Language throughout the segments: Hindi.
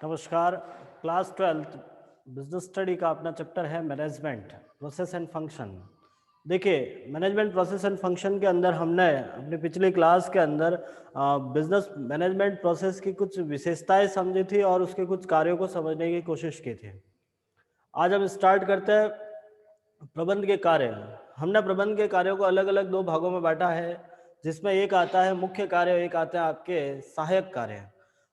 नमस्कार। क्लास 12th बिजनेस स्टडी का अपना चैप्टर है मैनेजमेंट प्रोसेस एंड फंक्शन। देखिए, मैनेजमेंट प्रोसेस एंड फंक्शन के अंदर हमने अपनी पिछली क्लास के अंदर बिजनेस मैनेजमेंट प्रोसेस की कुछ विशेषताएं समझी थी और उसके कुछ कार्यों को समझने की कोशिश की थी। आज हम स्टार्ट करते हैं प्रबंध के कार्य। हमने प्रबंध के कार्यों को अलग अलग दो भागों में बांटा है, जिसमें एक आता है मुख्य कार्य, एक आते हैं आपके सहायक कार्य।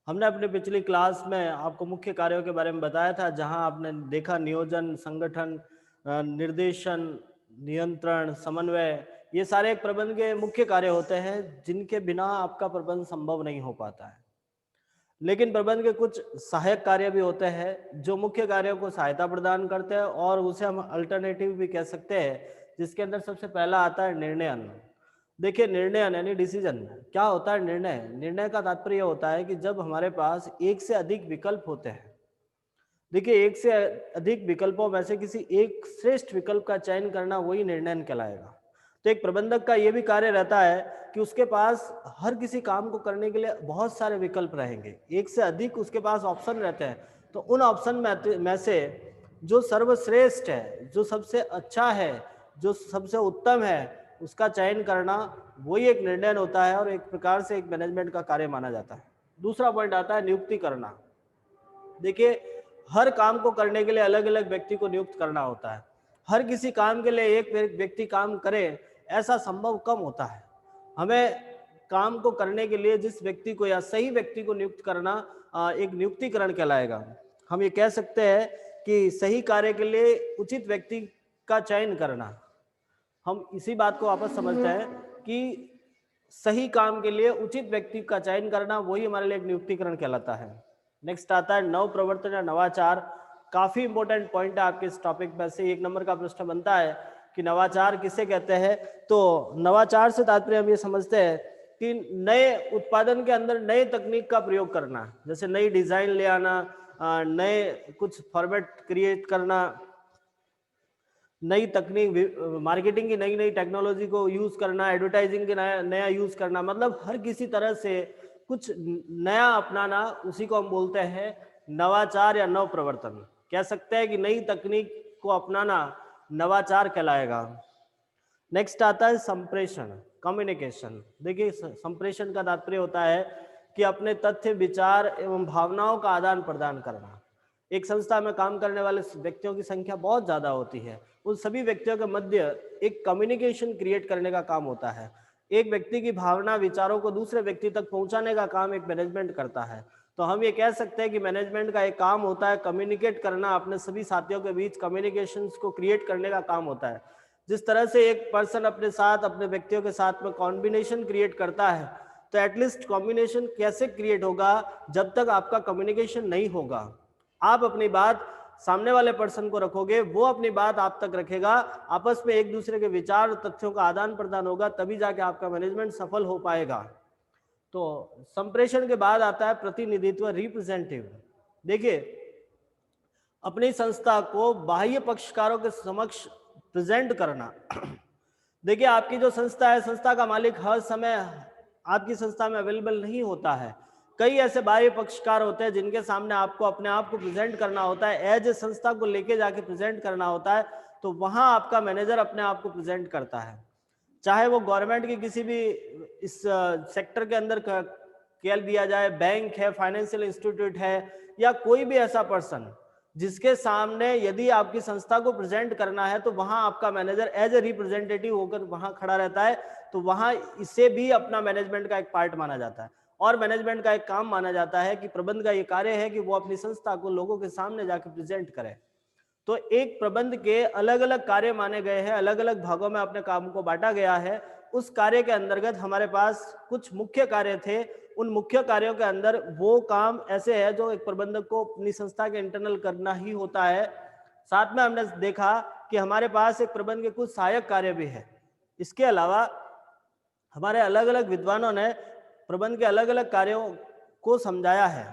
हमने अपनी पिछली क्लास में आपको मुख्य कार्यों के बारे में बताया था, जहां आपने देखा नियोजन, संगठन, निर्देशन, नियंत्रण, समन्वय, ये सारे एक प्रबंध के मुख्य कार्य होते हैं जिनके बिना आपका प्रबंध संभव नहीं हो पाता है। लेकिन प्रबंध के कुछ सहायक कार्य भी होते हैं जो मुख्य कार्यों को सहायता प्रदान करते हैं, और उसे हम अल्टरनेटिव भी कह सकते हैं, जिसके अंदर सबसे पहला आता है निर्णयन। देखिए, निर्णयन यानी डिसीजन। क्या होता है निर्णय? निर्णय का तात्पर्य होता है कि जब हमारे पास एक से अधिक विकल्प होते हैं। देखिए, एक से अधिक विकल्पों में से किसी एक श्रेष्ठ विकल्प का चयन करना वही निर्णय कहलाएगा। तो एक प्रबंधक का यह भी कार्य रहता है कि उसके पास हर किसी काम को करने के लिए बहुत सारे विकल्प रहेंगे, एक से अधिक उसके पास ऑप्शन रहते हैं। तो उन ऑप्शन में से जो सर्वश्रेष्ठ है, जो सबसे अच्छा है, जो सबसे उत्तम है, उसका चयन करना वही एक निर्णय होता है और एक प्रकार से एक मैनेजमेंट का कार्य माना जाता है। दूसरा पॉइंट आता है नियुक्ति करना। देखिए, हर काम को करने के लिए अलग अलग व्यक्ति को नियुक्त करना होता है। हर किसी काम के लिए एक व्यक्ति काम करे, ऐसा संभव कम होता है। हमें काम को करने के लिए जिस व्यक्ति को या सही व्यक्ति को नियुक्त करना एक नियुक्तिकरण कहलाएगा। हम ये कह सकते हैं कि सही कार्य के लिए उचित व्यक्ति का चयन करना। हम इसी बात को वापस समझते हैं कि सही काम के लिए उचित व्यक्ति का चयन करना वही हमारे लिए एक नियुक्तिकरण कहलाता है। नेक्स्ट आता है नव प्रवर्तन या नवाचार। काफी इंपॉर्टेंट पॉइंट है आपके इस टॉपिक में से एक नंबर का प्रश्न बनता है कि नवाचार किसे कहते हैं। तो नवाचार से तात्पर्य हम ये समझते हैं कि नए उत्पादन के अंदर नए तकनीक का प्रयोग करना, जैसे नई डिजाइन ले आना, नए कुछ फॉर्मेट क्रिएट करना, नई तकनीक, मार्केटिंग की नई नई टेक्नोलॉजी को यूज करना, एडवर्टाइजिंग के नया नया यूज करना, मतलब हर किसी तरह से कुछ नया अपनाना, उसी को हम बोलते हैं नवाचार या नव प्रवर्तन। कह सकते हैं कि नई तकनीक को अपनाना नवाचार कहलाएगा। नेक्स्ट आता है संप्रेषण, कम्युनिकेशन। देखिए, संप्रेषण का तात्पर्य होता है कि अपने तथ्य, विचार एवं भावनाओं का आदान प्रदान करना। एक संस्था में काम करने वाले व्यक्तियों की संख्या बहुत ज्यादा होती है। उन सभी व्यक्तियों के मध्य एक कम्युनिकेशन क्रिएट करने का काम होता है। एक व्यक्ति की भावना, विचारों को दूसरे व्यक्ति तक पहुंचाने का काम एक मैनेजमेंट करता है। तो हम ये कह सकते हैं कि मैनेजमेंट का एक काम होता है कम्युनिकेट करना, अपने सभी साथियों के बीच कम्युनिकेशंस को क्रिएट करने का काम होता है। जिस तरह से एक पर्सन अपने साथ, अपने व्यक्तियों के साथ में कॉम्बिनेशन क्रिएट करता है, तो एटलीस्ट कॉम्बिनेशन कैसे क्रिएट होगा जब तक आपका कम्युनिकेशन नहीं होगा। आप अपनी बात सामने वाले पर्सन को रखोगे, वो अपनी बात आप तक रखेगा, आपस में एक दूसरे के विचार और तथ्यों का आदान प्रदान होगा, तभी जाके आपका मैनेजमेंट सफल हो पाएगा। तो संप्रेषण के बाद आता है प्रतिनिधित्व, रिप्रेजेंटेटिव। देखिए, अपनी संस्था को बाह्य पक्षकारों के समक्ष प्रेजेंट करना। देखिए, आपकी जो संस्था है, संस्था का मालिक हर समय आपकी संस्था में अवेलेबल नहीं होता है। कई ऐसे बाह्य पक्षकार होते हैं जिनके सामने आपको अपने आप को प्रेजेंट करना होता है, एज ए संस्था को लेके जाके प्रेजेंट करना होता है। तो वहां आपका मैनेजर अपने आप को प्रेजेंट करता है, चाहे वो गवर्नमेंट की किसी भी इस सेक्टर के अंदर कह दिया जाए, बैंक है, फाइनेंशियल इंस्टीट्यूट है, या कोई भी ऐसा पर्सन जिसके सामने यदि आपकी संस्था को प्रेजेंट करना है, तो वहां आपका मैनेजर एज ए रिप्रेजेंटेटिव होकर वहां खड़ा रहता है। तो वहां इसे भी अपना मैनेजमेंट का एक पार्ट माना जाता है, और मैनेजमेंट का एक काम माना जाता है कि प्रबंध का ये कार्य है कि वो अपनी संस्था को लोगों के सामने जाकर प्रेजेंट करे। तो एक प्रबंध के अलग अलग कार्य माने गए हैं, अलग अलग भागों में अपने काम को बांटा गया है। उस कार्य के अंतर्गत हमारे पास कुछ मुख्य कार्य थे। उन मुख्य कार्यों के अंदर वो काम ऐसे है जो एक प्रबंधक को अपनी संस्था के इंटरनल करना ही होता है। साथ में हमने देखा कि हमारे पास एक प्रबंध के कुछ सहायक कार्य भी है। इसके अलावा हमारे अलग अलग विद्वानों ने प्रबंध के अलग अलग कार्यों को समझाया है।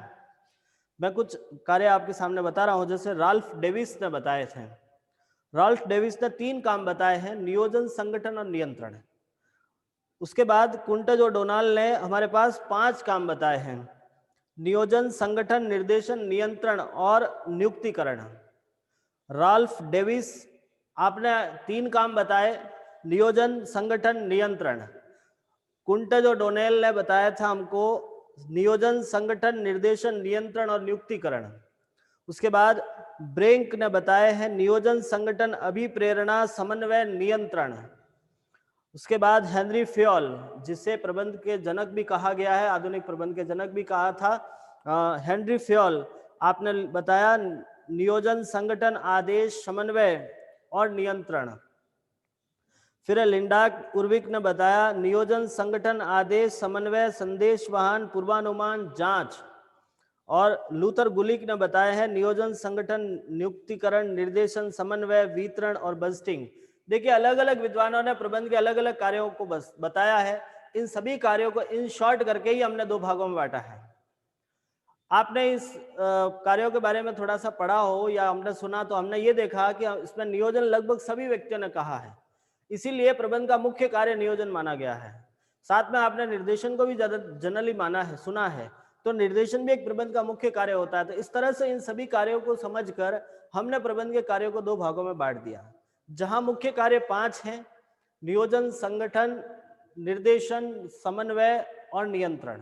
मैं कुछ कार्य आपके सामने बता रहा हूं, जैसे राल्फ डेविस ने बताए थे। राल्फ डेविस ने 3 काम बताए हैं, नियोजन, संगठन और नियंत्रण। उसके बाद कुंटज और डोनाल्ड ने हमारे पास 5 काम बताए हैं, नियोजन, संगठन, निर्देशन, नियंत्रण और नियुक्तिकरण। राल्फ डेविस, आपने 3 काम बताए, नियोजन, संगठन, नियंत्रण। कुंटज और डोनेल ने बताया था हमको नियोजन, संगठन, निर्देशन, नियंत्रण और नियुक्तिकरण। उसके बाद ब्रेंक ने बताया है नियोजन, संगठन, अभिप्रेरणा, समन्वय, नियंत्रण। उसके बाद हेनरी फ्योल, जिसे प्रबंध के जनक भी कहा गया है, आधुनिक प्रबंध के जनक भी कहा था, हेनरी फ्योल, आपने बताया नियोजन, संगठन, आदेश, समन्वय और नियंत्रण। फिर लिंडा उर्विक ने बताया नियोजन, संगठन, आदेश, समन्वय, संदेश वाहन, पूर्वानुमान, जांच। और लूथर गुलिक ने बताया है नियोजन, संगठन, नियुक्तिकरण, निर्देशन, समन्वय, वितरण और बजटिंग। देखिए अलग अलग विद्वानों ने प्रबंध के अलग अलग कार्यों को बताया है। इन सभी कार्यों को इन शॉर्ट करके ही हमने 2 भागों में बांटा है। आपने इस कार्यों के बारे में थोड़ा सा पढ़ा हो या हमने सुना तो हमने ये देखा कि इसमें नियोजन लगभग सभी व्यक्तियों ने कहा है, इसीलिए प्रबंध का मुख्य कार्य नियोजन माना गया है। साथ में आपने निर्देशन को भी ज्यादा जनरली माना है, सुना है, तो निर्देशन भी एक प्रबंध का मुख्य कार्य होता है। तो इस तरह से इन सभी कार्यों को समझकर हमने प्रबंध के कार्यों को 2 भागों में बांट दिया, जहां मुख्य कार्य 5 हैं, नियोजन, संगठन, निर्देशन, समन्वय और नियंत्रण।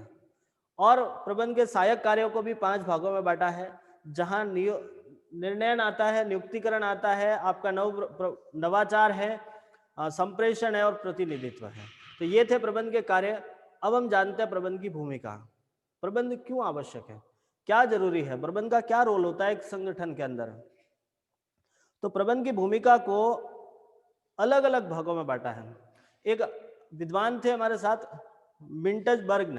और प्रबंध के सहायक कार्यों को भी 5 भागों में बांटा है, जहां निर्णयन आता है, नियुक्तिकरण आता है, आपका नवाचार है, संप्रेषण है और प्रतिनिधित्व है। तो ये थे प्रबंध के कार्य। अब हम जानते हैं प्रबंध की भूमिका। प्रबंध क्यों आवश्यक है, क्या जरूरी है, प्रबंध का क्या रोल होता है एक संगठन के अंदर। तो प्रबंध की भूमिका को अलग अलग भागों में बांटा है। एक विद्वान थे हमारे साथ मिंटजबर्ग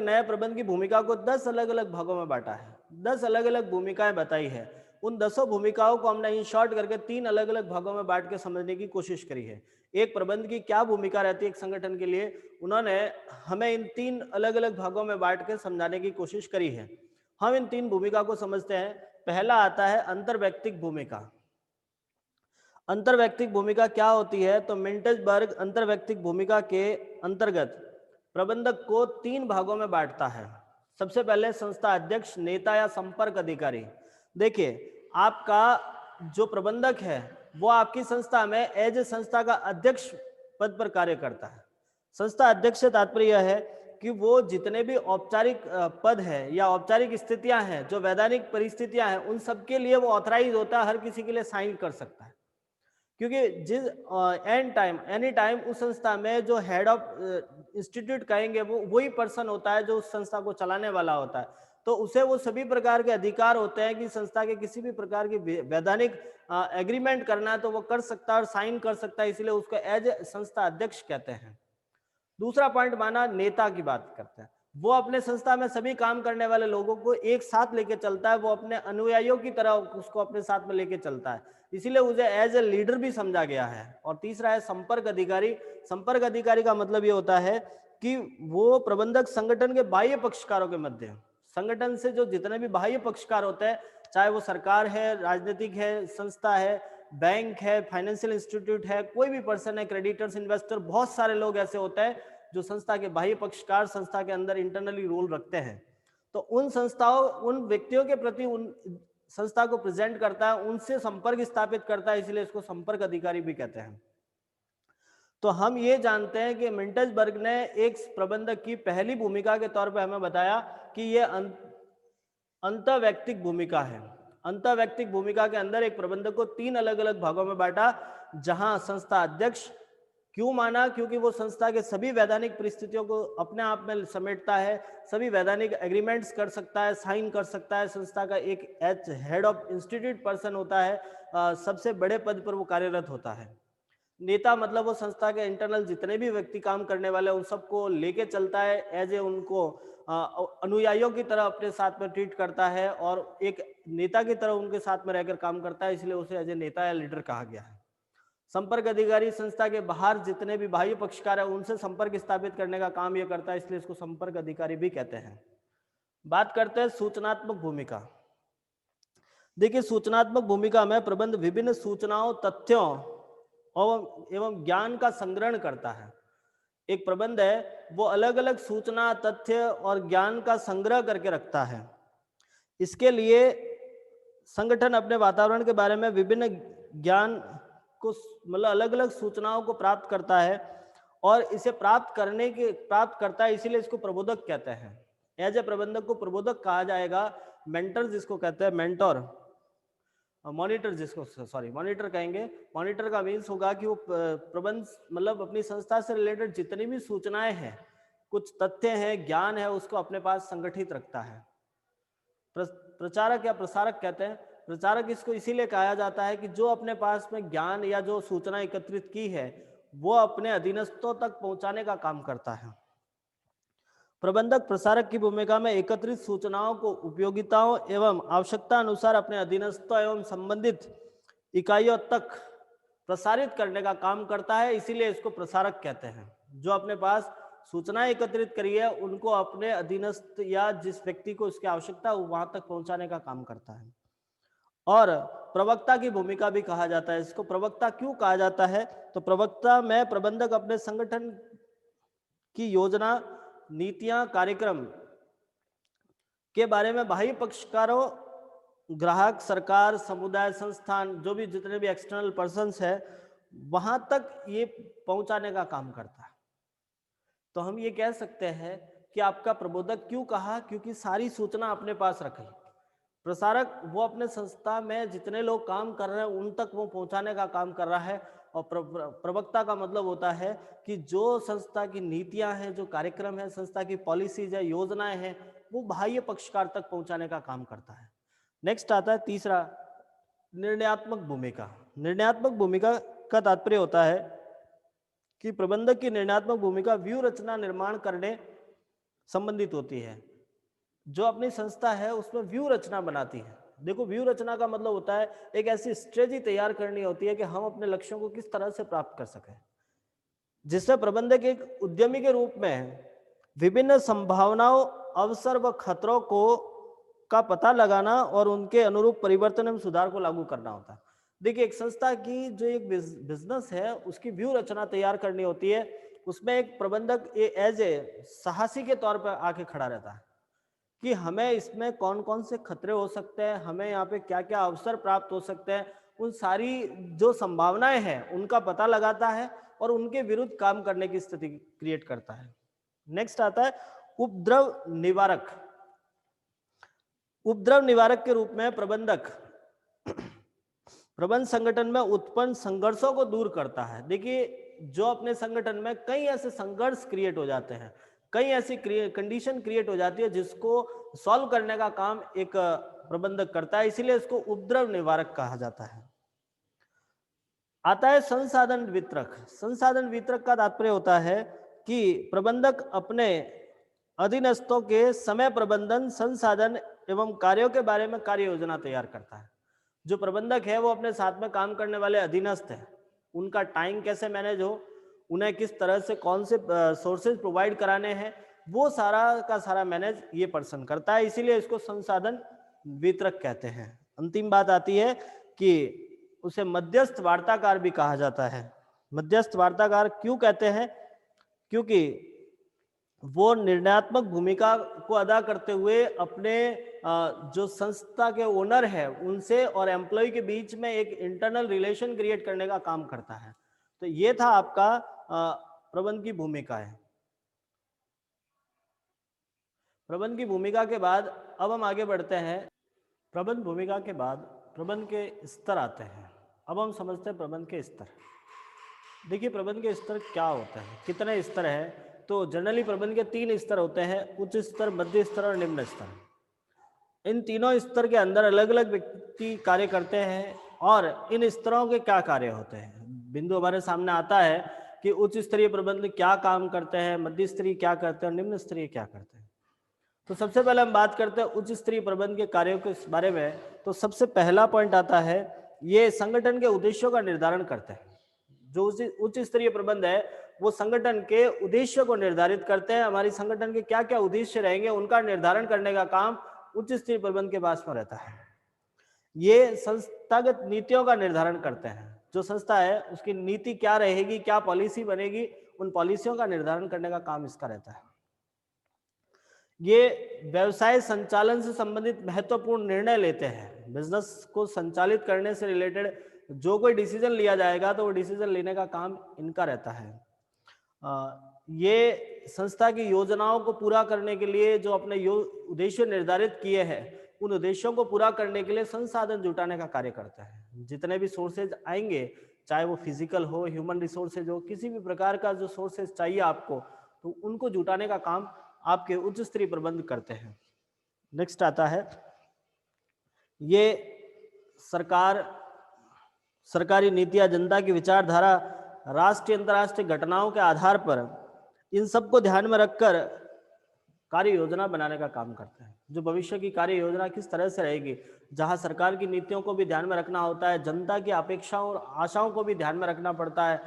ने प्रबंध की भूमिका को 10 अलग अलग भागों में बांटा है, 10 अलग अलग भूमिकाएं बताई है। उन 10 भूमिकाओं को हमने इन शॉर्ट करके 3 अलग अलग भागों में बांट के समझने की कोशिश करी है। एक प्रबंध की क्या भूमिका रहती है एक संगठन के लिए, उन्होंने हमें इन 3 अलग अलग भागों में बांट के समझाने की कोशिश करी है। हम इन 3 भूमिका को समझते हैं। पहला आता है अंतर्वैयक्तिक भूमिका। अंतर्वैयक्तिक भूमिका क्या होती है, तो मिंटजबर्ग अंतर्वैयक्तिक भूमिका के अंतर्गत प्रबंधक को 3 भागों में बांटता है। सबसे पहले संस्था अध्यक्ष, नेता या संपर्क अधिकारी। देखिए आपका जो प्रबंधक है वो आपकी संस्था में एज ए संस्था का अध्यक्ष पद पर कार्य करता है। संस्था अध्यक्ष से तात्पर्य यह है कि वो जितने भी औपचारिक पद है या औपचारिक स्थितियां हैं, जो वैधानिक परिस्थितियां हैं, उन सबके लिए वो ऑथराइज होता है, हर किसी के लिए साइन कर सकता है। क्योंकि जिस एनी टाइम उस संस्था में जो हेड ऑफ इंस्टीट्यूट कहेंगे वो वही पर्सन होता है जो उस संस्था को चलाने वाला होता है। तो उसे वो सभी प्रकार के अधिकार होते हैं कि संस्था के किसी भी प्रकार की वैधानिक एग्रीमेंट करना है तो वो कर सकता है और साइन कर सकता है, इसलिए उसको एज संस्था अध्यक्ष कहते हैं। दूसरा पॉइंट माना नेता की बात करते हैं। वो अपने संस्था में सभी काम करने वाले लोगों को एक साथ लेके चलता है, वो अपने अनुयायियों की तरह उसको अपने साथ में लेके चलता है, इसीलिए उसे एज ए लीडर भी समझा गया है। और तीसरा है संपर्क अधिकारी। संपर्क अधिकारी का मतलब ये होता है कि वो प्रबंधक संगठन के बाह्य पक्षकारों के मध्य, संगठन से जो जितने भी बाह्य पक्षकार होते हैं, चाहे वो सरकार है, राजनीतिक है, संस्था है, बैंक है, फाइनेंशियल इंस्टीट्यूट है, कोई भी पर्सन है, क्रेडिटर्स, इन्वेस्टर, बहुत सारे लोग ऐसे होते हैं जो संस्था के बाह्य पक्षकार संस्था के अंदर इंटरनली रोल रखते हैं। तो उन संस्थाओं, उन व्यक्तियों के प्रति उन संस्था को प्रेजेंट करता है, उनसे संपर्क स्थापित करता है, इसलिए इसको संपर्क अधिकारी भी कहते हैं। तो हम ये जानते हैं कि मिंटजबर्ग ने एक प्रबंधक की पहली भूमिका के तौर पर हमें बताया कि ये अंतर्वैयक्तिक भूमिका है। अंतर्वैयक्तिक भूमिका के अंदर एक प्रबंधक को 3 अलग अलग भागों में बांटा, जहां संस्था अध्यक्ष क्यों माना, क्योंकि वो संस्था के सभी वैधानिक परिस्थितियों को अपने आप में समेटता है, सभी वैधानिक एग्रीमेंट्स कर सकता है, साइन कर सकता है, संस्था का एक हेड ऑफ इंस्टीट्यूट पर्सन होता है, सबसे बड़े पद पर वो कार्यरत होता है। नेता मतलब वो संस्था के इंटरनल जितने भी व्यक्ति काम करने वाले उन सबको लेके चलता है, एज ए उनको अनुयायियों की तरह अपने साथ में ट्रीट करता है और एक नेता की तरह उनके साथ में रहकर काम करता है, इसलिए उसे एज ए नेता या लीडर कहा गया है। संपर्क अधिकारी संस्था के बाहर जितने भी बाह्य पक्षकार है उनसे संपर्क स्थापित करने का काम यह करता है, इसलिए इसको संपर्क अधिकारी भी कहते हैं। बात करते हैं सूचनात्मक भूमिका। देखिए सूचनात्मक भूमिका में प्रबंध विभिन्न सूचनाओं, तथ्यों एवं ज्ञान का संग्रहण करता है। एक प्रबंध है वो अलग अलग सूचना, तथ्य और ज्ञान का संग्रह करके रखता है। इसके लिए संगठन अपने वातावरण के बारे में विभिन्न ज्ञान को मतलब अलग अलग सूचनाओं को प्राप्त करता है और इसे प्राप्त करता है, इसीलिए इसको प्रबोधक कहते हैं। एज ए प्रबंधक को प्रबोधक कहा जाएगा। मेंटर जिसको कहते हैं, मेंटर, मॉनिटर जिसको सॉरी मॉनिटर कहेंगे। मॉनिटर का मीन्स होगा कि वो प्रबंध मतलब अपनी संस्था से रिलेटेड जितनी भी सूचनाएं हैं, कुछ तथ्य हैं, ज्ञान है, उसको अपने पास संगठित रखता है। प्रचारक या प्रसारक कहते हैं। प्रचारक इसको इसीलिए कहा जाता है कि जो अपने पास में ज्ञान या जो सूचना एकत्रित की है वो अपने अधीनस्थों तक पहुंचाने का काम करता है। प्रबंधक प्रसारक की भूमिका में एकत्रित सूचनाओं को उपयोगिताओं एवं आवश्यकता अनुसार अपने अधीनस्थों एवं संबंधित इकाइयों तक प्रसारित करने का काम करता है, इसीलिए इसको प्रसारक कहते हैं। जो अपने पास सूचनाएं एकत्रित करी है उनको अपने अधीनस्थ या जिस व्यक्ति को इसकी आवश्यकता है वहां तक पहुंचाने का काम करता है। और प्रवक्ता की भूमिका भी कहा जाता है। इसको प्रवक्ता क्यों कहा जाता है? तो प्रवक्ता में प्रबंधक अपने संगठन की योजना, नीतियां, कार्यक्रम के बारे में बाह्य पक्षकारों, ग्राहक, सरकार, समुदाय, संस्थान, जो भी जितने भी एक्सटर्नल पर्सन्स है वहां तक ये पहुंचाने का काम करता है। तो हम ये कह सकते हैं कि आपका प्रबोधक क्यों कहा? क्योंकि सारी सूचना अपने पास रखी। प्रसारक वो अपने संस्था में जितने लोग काम कर रहे हैं उन तक वो पहुंचाने का काम कर रहा है। और प्रवक्ता का मतलब होता है कि जो संस्था की नीतियां हैं, जो कार्यक्रम है, संस्था की पॉलिसीज है, योजनाएं हैं, वो बाह्य पक्षकार तक पहुंचाने का काम करता है। नेक्स्ट आता है तीसरा, निर्णयात्मक भूमिका। निर्णयात्मक भूमिका का तात्पर्य होता है कि प्रबंधक की निर्णयात्मक भूमिका व्यू रचना निर्माण करने संबंधित होती है। जो अपनी संस्था है उसमें व्यू रचना बनाती है। देखो, व्यू रचना का मतलब होता है एक ऐसी स्ट्रेटजी तैयार करनी होती है कि हम अपने लक्ष्यों को किस तरह से प्राप्त कर सकें, जिससे प्रबंधक एक उद्यमी के रूप में विभिन्न संभावनाओं, अवसर व खतरों को का पता लगाना और उनके अनुरूप परिवर्तन एवं सुधार को लागू करना होता है। देखिए, एक संस्था की जो एक बिजनेस है उसकी व्यू रचना तैयार करनी होती है। उसमें एक प्रबंधक एज ए साहसी के तौर पर आके खड़ा रहता है कि हमें इसमें कौन कौन से खतरे हो सकते हैं, हमें यहाँ पे क्या क्या अवसर प्राप्त हो सकते हैं, उन सारी जो संभावनाएं हैं उनका पता लगाता है और उनके विरुद्ध काम करने की स्थिति क्रिएट करता है। नेक्स्ट आता है उपद्रव निवारक। उपद्रव निवारक के रूप में प्रबंधक प्रबंध संगठन में उत्पन्न संघर्षों को दूर करता है। देखिए, जो अपने संगठन में कई ऐसे संघर्ष क्रिएट हो जाते हैं, कई ऐसी कंडीशन क्रिएट हो जाती है जिसको सॉल्व करने का काम एक प्रबंधक करता है, इसीलिए इसको उपद्रव निवारक कहा जाता है। आता है संसाधन वितरक। संसाधन वितरक का तात्पर्य होता है कि प्रबंधक अपने अधीनस्थों के समय प्रबंधन, संसाधन एवं कार्यों के बारे में कार्य योजना तैयार करता है। जो प्रबंधक है वो अपने साथ में काम करने वाले अधीनस्थ है, उनका टाइम कैसे मैनेज हो, उन्हें किस तरह से कौन से सोर्सेज प्रोवाइड कराने हैं, वो सारा का सारा मैनेज ये पर्सन करता है, इसीलिए इसको संसाधन वितरक कहते हैं। अंतिम बात आती है कि उसे मध्यस्थ वार्ताकार भी कहा जाता है। मध्यस्थ वार्ताकार क्यों कहते हैं? क्योंकि वो निर्णयात्मक भूमिका को अदा करते हुए अपने जो संस्था के ओनर है उनसे और एम्प्लॉय के बीच में एक इंटरनल रिलेशन क्रिएट करने का काम करता है। तो ये था आपका प्रबंध की भूमिका है। प्रबंध की भूमिका के बाद अब हम आगे बढ़ते हैं। प्रबंध भूमिका के बाद प्रबंध के स्तर आते हैं। अब हम समझते हैं प्रबंध के स्तर। देखिए, प्रबंध के स्तर क्या होते हैं, कितने स्तर है? तो जनरली प्रबंध के 3 स्तर होते हैं, उच्च स्तर, मध्य स्तर और निम्न स्तर। इन तीनों स्तर के अंदर अलग अलग व्यक्ति कार्य करते हैं और इन स्तरों के क्या कार्य होते हैं बिंदु हमारे सामने आता है कि उच्च स्तरीय प्रबंध क्या काम करते हैं, मध्य स्तरीय क्या करते हैं और निम्न स्तरीय क्या करते हैं। तो सबसे पहले हम बात करते हैं उच्च स्तरीय प्रबंध के कार्यों के बारे में। तो सबसे पहला पॉइंट आता है, ये संगठन के उद्देश्यों का निर्धारण करते हैं। जो उच्च स्तरीय प्रबंध है वो संगठन के उद्देश्य को निर्धारित करते हैं। हमारी संगठन के क्या क्या उद्देश्य रहेंगे उनका निर्धारण करने का काम उच्च स्तरीय प्रबंध के पास में रहता है। ये संस्थागत नीतियों का निर्धारण करते हैं। जो संस्था है उसकी नीति क्या रहेगी, क्या पॉलिसी बनेगी, उन पॉलिसियों का निर्धारण करने का काम इसका रहता है। ये व्यवसाय संचालन से संबंधित महत्वपूर्ण निर्णय लेते हैं। बिजनेस को संचालित करने से रिलेटेड जो कोई डिसीजन लिया जाएगा तो वो डिसीजन लेने का काम इनका रहता है। ये संस्था की योजनाओं को पूरा करने के लिए जो अपने उद्देश्य निर्धारित किए हैं उन उद्देश्यों को पूरा करने के लिए संसाधन जुटाने का कार्य करता है। जितने भी सोर्सेज आएंगे, चाहे वो फिजिकल हो, ह्यूमन रिसोर्सेज हो, किसी भी प्रकार का जो सोर्सेज चाहिए आपको, तो उनको जुटाने का काम आपके उच्च स्तरीय प्रबंध करते हैं। नेक्स्ट आता है, ये सरकारी नीतियां, जनता की विचारधारा, राष्ट्रीय अंतर्राष्ट्रीय घटनाओं के आधार पर इन सबको ध्यान में रखकर कार्य योजना बनाने का काम करते हैं। जो भविष्य की कार्य योजना किस तरह से रहेगी, जहां सरकार की नीतियों को भी ध्यान में रखना होता है, जनता की अपेक्षाओं और आशाओं को भी ध्यान में रखना पड़ता है,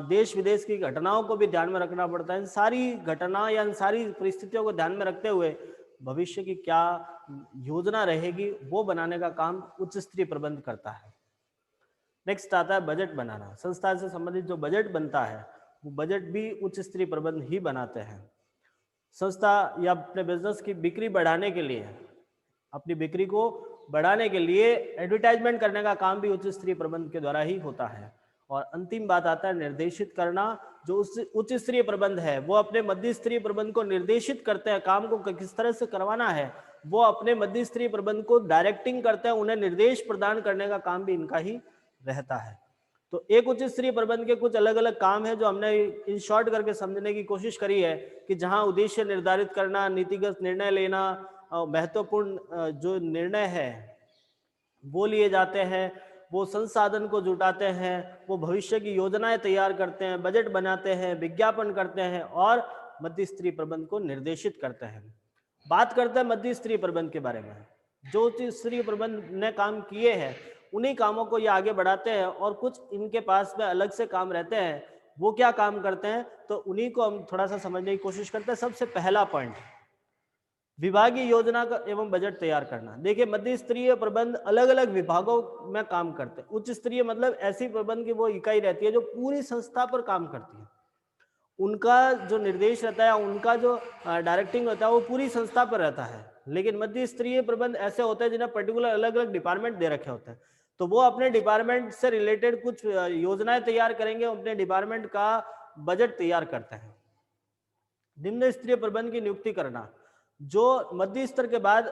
देश विदेश की घटनाओं को भी ध्यान में रखना पड़ता है। इन सारी घटना या इन सारी परिस्थितियों को ध्यान में रखते हुए भविष्य की क्या योजना रहेगी वो बनाने का काम उच्च स्तरीय प्रबंध करता है। नेक्स्ट आता है बजट बनाना। संस्था से संबंधित जो बजट बनता है वो बजट भी उच्च स्तरीय प्रबंध ही बनाते हैं। संस्था या अपने बिजनेस की बिक्री बढ़ाने के लिए, अपनी बिक्री को बढ़ाने के लिए एडवर्टाइजमेंट करने का काम भी उच्च स्तरीय प्रबंध के द्वारा ही होता है। और अंतिम बात आता है निर्देशित करना। जो उच्च स्तरीय प्रबंध है वो अपने मध्य स्तरीय प्रबंध को निर्देशित करते हैं, काम को किस तरह से करवाना है वो अपने मध्य स्तरीय प्रबंध को डायरेक्टिंग करते हैं, उन्हें निर्देश प्रदान करने का काम भी इनका ही रहता है। तो एक उच्च स्तरीय प्रबंध के कुछ अलग अलग काम है जो हमने इन शॉर्ट करके समझने की कोशिश करी है कि जहां उद्देश्य निर्धारित करना, नीतिगत निर्णय लेना, महत्वपूर्ण जो निर्णय है वो लिए जाते हैं, वो संसाधन को जुटाते हैं, वो भविष्य की योजनाएं तैयार करते हैं, बजट बनाते हैं, विज्ञापन करते हैं और मध्य स्तरीय प्रबंध को निर्देशित करते हैं। बात करते हैं मध्य स्तरीय प्रबंध के बारे में। जो उच्च स्तरीय प्रबंध ने काम किए हैं उन्हीं कामों को ये आगे बढ़ाते हैं और कुछ इनके पास में अलग से काम रहते हैं। वो क्या काम करते हैं तो उन्हीं को हम थोड़ा सा समझने की कोशिश करते हैं। सबसे पहला पॉइंट, विभागीय योजना का एवं बजट तैयार करना। देखिए मध्य स्तरीय प्रबंध अलग अलग विभागों में काम करते हैं। उच्च स्तरीय मतलब ऐसी प्रबंध की वो इकाई रहती है जो पूरी संस्था पर काम करती है। उनका जो निर्देश रहता है, उनका जो डायरेक्टिंग होता है वो पूरी संस्था पर रहता है। लेकिन मध्य स्तरीय प्रबंध ऐसे होते हैं जिन्हें पर्टिकुलर अलग अलग डिपार्टमेंट दे रखे होते हैं, तो वो अपने डिपार्टमेंट से रिलेटेड कुछ योजनाएं तैयार करेंगे, अपने डिपार्टमेंट का बजट तैयार करते हैं। निम्न स्तरीय प्रबंध की नियुक्ति करना। जो मध्य स्तर के बाद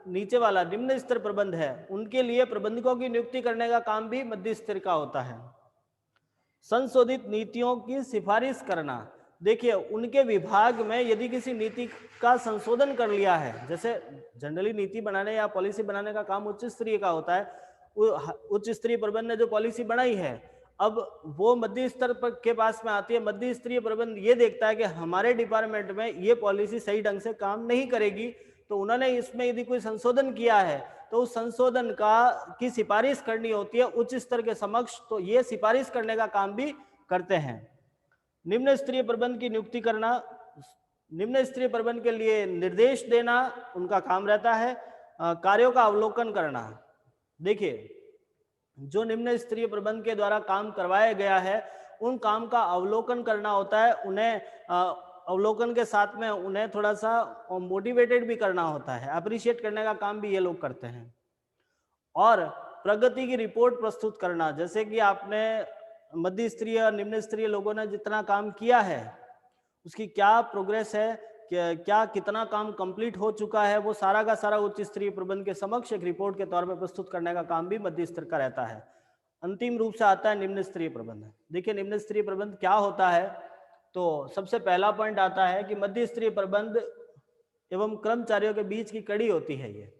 नीचे वाला निम्न स्तर प्रबंध है उनके लिए प्रबंधकों की नियुक्ति करने का काम भी मध्य स्तर का होता है। संशोधित नीतियों की सिफारिश करना। देखिए उनके विभाग में यदि किसी नीति का संशोधन कर लिया है, जैसे जनरली नीति बनाने या पॉलिसी बनाने का काम उच्च स्तरीय का होता है, उच्च स्तरीय प्रबंध ने जो पॉलिसी बनाई है अब वो मध्य स्तर के पास में आती है। मध्य स्तरीय प्रबंध ये देखता है कि हमारे डिपार्टमेंट में ये पॉलिसी सही ढंग से काम नहीं करेगी, तो उन्होंने इसमें यदि कोई संशोधन किया है तो उस संशोधन की सिफारिश करनी होती है उच्च स्तर के समक्ष, तो ये सिफारिश करने का काम भी करते हैं। निम्न स्तरीय प्रबंध की नियुक्ति करना, निम्न स्तरीय प्रबंध के लिए निर्देश देना उनका काम रहता है। कार्यों का अवलोकन करना। देखिए जो निम्न स्तरीय प्रबंध के द्वारा काम करवाया गया है उन काम का अवलोकन करना होता है, उन्हें अवलोकन के साथ में उन्हें थोड़ा सा मोटिवेटेड भी करना होता है, अप्रिशिएट करने का काम भी ये लोग करते हैं। और प्रगति की रिपोर्ट प्रस्तुत करना, जैसे कि आपने मध्य स्तरीय और निम्न स्तरीय लोगों ने जितना काम किया है उसकी क्या प्रोग्रेस है, क्या कितना काम कंप्लीट हो चुका है, वो सारा का सारा उच्च स्तरीय प्रबंध के समक्ष एक रिपोर्ट के तौर पर प्रस्तुत करने का काम भी मध्य स्तर का रहता है। अंतिम रूप से आता है निम्न स्तरीय प्रबंध। देखिए निम्न स्तरीय प्रबंध क्या होता है, तो सबसे पहला पॉइंट आता है कि मध्य स्तरीय प्रबंध एवं कर्मचारियों के बीच की कड़ी होती है। ये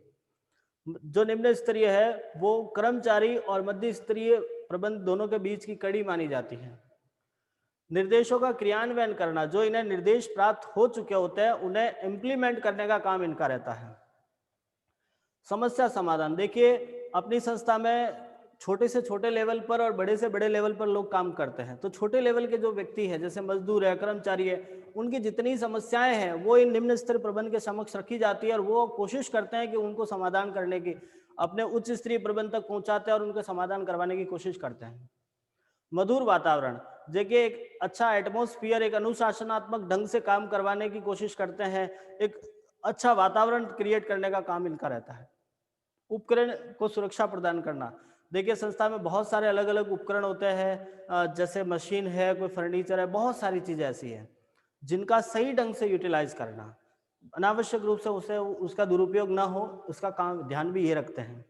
जो निम्न स्तरीय है वो कर्मचारी और मध्य स्तरीय प्रबंध दोनों के बीच की कड़ी मानी जाती है। निर्देशों का क्रियान्वयन करना, जो इन्हें निर्देश प्राप्त हो चुके होते हैं उन्हें इम्प्लीमेंट करने का काम इनका रहता है। समस्या समाधान। देखिए अपनी संस्था में छोटे से छोटे लेवल पर और बड़े से बड़े लेवल पर लोग काम करते हैं, तो छोटे लेवल के जो व्यक्ति है जैसे मजदूर है, कर्मचारी है, उनकी जितनी समस्याएं हैं वो इन निम्न स्तर प्रबंध के समक्ष रखी जाती है और वो कोशिश करते हैं कि उनको समाधान करने की, अपने उच्च स्तरीय प्रबंध तक पहुंचाते हैं और उनका समाधान करवाने की कोशिश करते हैं। मधुर वातावरण, देखिए एक अच्छा एटमॉस्फेयर, एक अनुशासनात्मक ढंग से काम करवाने की कोशिश करते हैं, एक अच्छा वातावरण क्रिएट करने का काम इनका रहता है। उपकरण को सुरक्षा प्रदान करना, देखिए संस्था में बहुत सारे अलग अलग उपकरण होते हैं, जैसे मशीन है, कोई फर्नीचर है, बहुत सारी चीजें ऐसी हैं जिनका सही ढंग से यूटिलाइज करना, अनावश्यक रूप से उसे उसका दुरुपयोग ना हो, उसका काम ध्यान भी ये रखते हैं।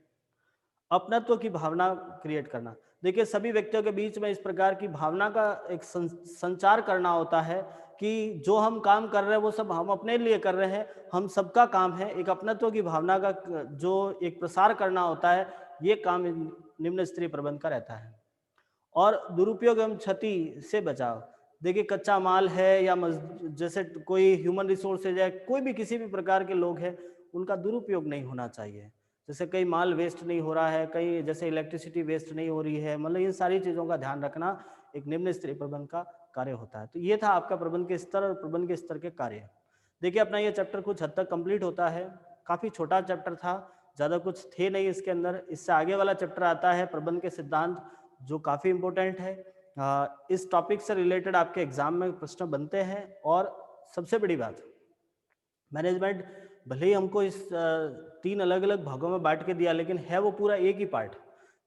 अपनत्व की भावना क्रिएट करना, देखिए सभी व्यक्तियों के बीच में इस प्रकार की भावना का एक संचार करना होता है कि जो हम काम कर रहे हैं वो सब हम अपने लिए कर रहे हैं, हम सबका काम है। एक अपनत्व की भावना का जो एक प्रसार करना होता है, ये काम निम्न स्तरीय प्रबंध का रहता है। और दुरुपयोग एवं क्षति से बचाव, देखिए कच्चा माल है या जैसे कोई ह्यूमन रिसोर्सेज है, कोई भी किसी भी प्रकार के लोग हैं, उनका दुरुपयोग नहीं होना चाहिए। जैसे कई माल वेस्ट नहीं हो रहा है, कई जैसे इलेक्ट्रिसिटी वेस्ट नहीं हो रही है, मतलब इन सारी चीज़ों का ध्यान रखना एक निम्न स्तरीय प्रबंध का कार्य होता है। तो ये था आपका प्रबंध के स्तर और प्रबंध के स्तर के कार्य। देखिए अपना ये चैप्टर कुछ हद तक कंप्लीट होता है, काफ़ी छोटा चैप्टर था, ज़्यादा कुछ थे नहीं इसके अंदर। इससे आगे वाला चैप्टर आता है प्रबंध के सिद्धांत, जो काफ़ी इंपॉर्टेंट है। इस टॉपिक से रिलेटेड आपके एग्जाम में प्रश्न बनते हैं। और सबसे बड़ी बात, मैनेजमेंट भले ही हमको इस 3 अलग अलग भागों में बांट के दिया, लेकिन है वो पूरा एक ही पार्ट,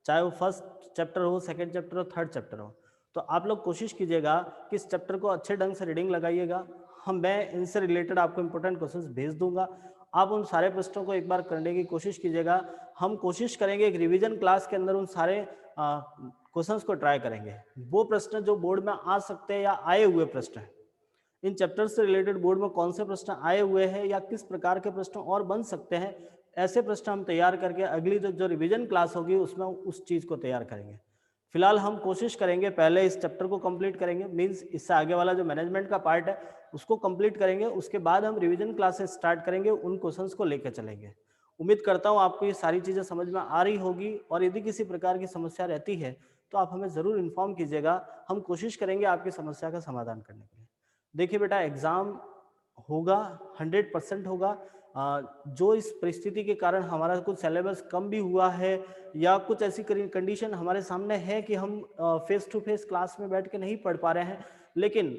चाहे वो फर्स्ट चैप्टर हो, सेकंड चैप्टर हो, थर्ड चैप्टर हो। तो आप लोग कोशिश कीजिएगा कि इस चैप्टर को अच्छे ढंग से रीडिंग लगाइएगा। मैं इनसे रिलेटेड आपको इंपॉर्टेंट क्वेश्चंस भेज दूंगा, आप उन सारे प्रश्नों को एक बार करने की कोशिश कीजिएगा। हम कोशिश करेंगे एक रिवीजन क्लास के अंदर उन सारे क्वेश्चंस को ट्राई करेंगे। वो प्रश्न जो बोर्ड में आ सकते हैं या आए हुए प्रश्न हैं, इन चैप्टर्स से रिलेटेड बोर्ड में कौन से प्रश्न आए हुए हैं या किस प्रकार के प्रश्न और बन सकते हैं, ऐसे प्रश्न हम तैयार करके अगली जो रिवीजन क्लास होगी उसमें उस चीज़ को तैयार करेंगे। फिलहाल हम कोशिश करेंगे पहले इस चैप्टर को कंप्लीट करेंगे, मींस इससे आगे वाला जो मैनेजमेंट का पार्ट है उसको कंप्लीट करेंगे, उसके बाद हम रिवीजन क्लासेस स्टार्ट करेंगे, उन क्वेश्चंस को लेकर चलेंगे। उम्मीद करता हूँ आपको ये सारी चीज़ें समझ में आ रही होगी, और यदि किसी प्रकार की समस्या रहती है तो आप हमें ज़रूर इन्फॉर्म कीजिएगा, हम कोशिश करेंगे आपकी समस्या का समाधान करने के लिए। देखिए बेटा, एग्ज़ाम होगा, 100% होगा। जो इस परिस्थिति के कारण हमारा कुछ सिलेबस कम भी हुआ है या कुछ ऐसी कंडीशन हमारे सामने है कि हम फेस टू फेस क्लास में बैठ के नहीं पढ़ पा रहे हैं, लेकिन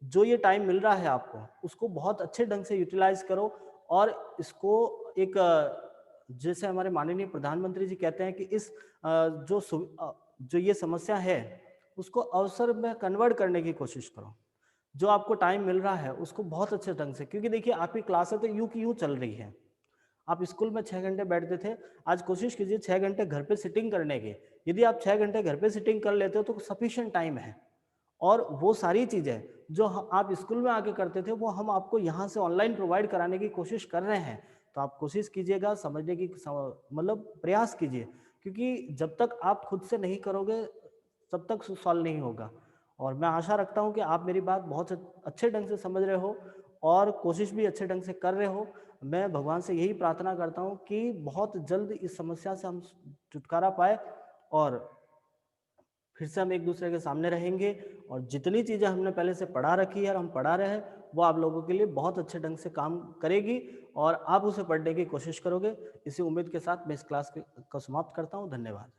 जो ये टाइम मिल रहा है आपको, उसको बहुत अच्छे ढंग से यूटिलाइज करो। और इसको एक जैसे हमारे माननीय प्रधानमंत्री जी कहते हैं कि इस जो ये समस्या है उसको अवसर में कन्वर्ट करने की कोशिश करो। जो आपको टाइम मिल रहा है उसको बहुत अच्छे ढंग से, क्योंकि देखिए आपकी क्लासें तो यूं की यूं चल रही है। आप स्कूल में 6 घंटे बैठते थे, आज कोशिश कीजिए 6 घंटे घर पे सिटिंग करने की। यदि आप 6 घंटे घर पे सिटिंग कर लेते हो तो सफिशिएंट टाइम है। और वो सारी चीज़ें जो आप स्कूल में आके करते थे वो हम आपको यहाँ से ऑनलाइन प्रोवाइड कराने की कोशिश कर रहे हैं। तो आप कोशिश कीजिएगा, समझने की मतलब प्रयास कीजिए, क्योंकि जब तक आप खुद से नहीं करोगे तब तक सॉल्व नहीं होगा। और मैं आशा रखता हूँ कि आप मेरी बात बहुत अच्छे ढंग से समझ रहे हो और कोशिश भी अच्छे ढंग से कर रहे हो। मैं भगवान से यही प्रार्थना करता हूँ कि बहुत जल्द इस समस्या से हम छुटकारा पाए, और फिर से हम एक दूसरे के सामने रहेंगे, और जितनी चीज़ें हमने पहले से पढ़ा रखी है और हम पढ़ा रहे हैं वो आप लोगों के लिए बहुत अच्छे ढंग से काम करेगी, और आप उसे पढ़ने की कोशिश करोगे। इसी उम्मीद के साथ मैं इस क्लास को समाप्त करता हूँ। धन्यवाद।